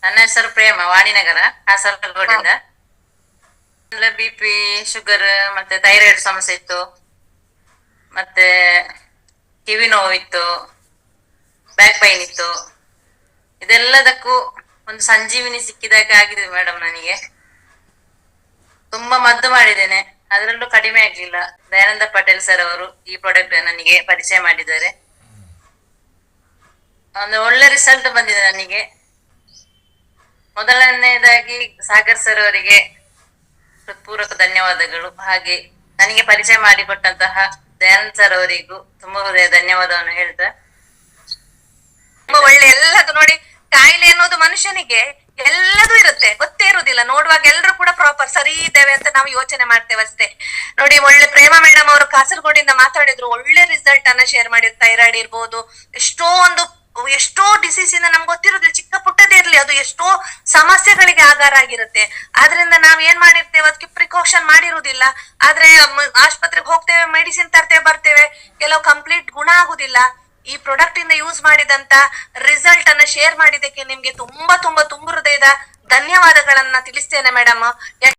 ನನ್ನ ಹೆಸರು ಪ್ರೇಮ, ವಾಣಿನಗರ, ಕಾಸರಗೋಡಿಂದ. ಅಂದ್ರೆ BP, ಶುಗರ್ ಮತ್ತೆ ಥೈರಾಯ್ಡ್ ಸಮಸ್ಯೆ ಇತ್ತು, ಮತ್ತೆ ಕಿವಿ ನೋವಿತ್ತು, ಬ್ಯಾಕ್ ಪೈನ್ ಇತ್ತು. ಇದೆಲ್ಲದಕ್ಕೂ ಒಂದು ಸಂಜೀವಿನಿ ಸಿಕ್ಕಿದಾಗ ಆಗಿದೆ ಮೇಡಮ್. ನನಗೆ ತುಂಬಾ ಮದ್ದು ಮಾಡಿದ್ದೇನೆ, ಅದರಲ್ಲೂ ಕಡಿಮೆ ಆಗ್ಲಿಲ್ಲ. ದಯಾನಂದ ಪಟೇಲ್ ಸರ್ ಅವರು ಈ ಪ್ರಾಡಕ್ಟ್ ನನಗೆ ಪರಿಚಯ ಮಾಡಿದ್ದಾರೆ. ಒಂದು ಒಳ್ಳೆ ರಿಸಲ್ಟ್ ಬಂದಿದೆ ನನಗೆ. ಮೊದಲನೇದಾಗಿ ಸಾಗರ್ ಸರ್ ಅವರಿಗೆ ಹೃತ್ಪೂರ್ವಕ ಧನ್ಯವಾದಗಳು. ಹಾಗೆ ನನಗೆ ಪರಿಚಯ ಮಾಡಿಕೊಟ್ಟಂತಹ ದಯಾನಂದ್ ಸರ್ ಅವರಿಗೂ ತುಂಬಾ ಹೃದಯ ಧನ್ಯವಾದವನ್ನು ಹೇಳ್ತಾ, ತುಂಬಾ ಒಳ್ಳೆ ಎಲ್ಲದು ನೋಡಿ. ಕಾಯಿಲೆ ಅನ್ನೋದು ಮನುಷ್ಯನಿಗೆ ಎಲ್ಲದೂ ಇರುತ್ತೆ, ಗೊತ್ತೇ ಇರುವುದಿಲ್ಲ. ನೋಡುವಾಗ ಎಲ್ಲರೂ ಕೂಡ ಪ್ರಾಪರ್ ಸರಿ ಇದ್ದೇವೆ ಅಂತ ನಾವು ಯೋಚನೆ ಮಾಡ್ತೇವೆ ಅಷ್ಟೇ. ನೋಡಿ, ಒಳ್ಳೆ ಪ್ರೇಮ ಮೇಡಮ್ ಅವರು ಕಾಸರಗೋಡಿಂದ ಮಾತಾಡಿದ್ರು, ಒಳ್ಳೆ ರಿಸಲ್ಟ್ ಅನ್ನ ಶೇರ್ ಮಾಡಿದ್ರು. ಥೈರಾಯ್ಡ್ ಇರ್ಬೋದು, ಎಷ್ಟೋ ಡಿಸೀಸ್ ಇಂದ ನಮ್ಗೆ ಗೊತ್ತಿರೋದಿಲ್ಲ, ಚಿಕ್ಕ ಪುಟ್ಟದೇ ಇರ್ಲಿ, ಅದು ಎಷ್ಟೋ ಸಮಸ್ಯೆಗಳಿಗೆ ಆಧಾರ ಆಗಿರುತ್ತೆ. ಆದ್ರಿಂದ ನಾವ್ ಏನ್ ಮಾಡಿರ್ತೇವೆ, ಅದಕ್ಕೆ ಪ್ರಿಕಾಷನ್ ಮಾಡಿರುವುದಿಲ್ಲ. ಆದ್ರೆ ಆಸ್ಪತ್ರೆಗೆ ಹೋಗ್ತೇವೆ, ಮೆಡಿಸಿನ್ ತರ್ತೇವೆ, ಬರ್ತೇವೆ, ಕೆಲವು ಕಂಪ್ಲೀಟ್ ಗುಣ ಆಗುದಿಲ್ಲ. ಈ ಪ್ರಾಡಕ್ಟ್ ಇಂದ ಯೂಸ್ ಮಾಡಿದಂತ ರಿಸಲ್ಟ್ ಅನ್ನ ಶೇರ್ ಮಾಡಿದಕ್ಕೆ ನಿಮ್ಗೆ ತುಂಬಾ ತುಂಬಾ ತುಂಬ ಹೃದಯದ ಧನ್ಯವಾದಗಳನ್ನ ತಿಳಿಸ್ತೇನೆ ಮೇಡಮ್.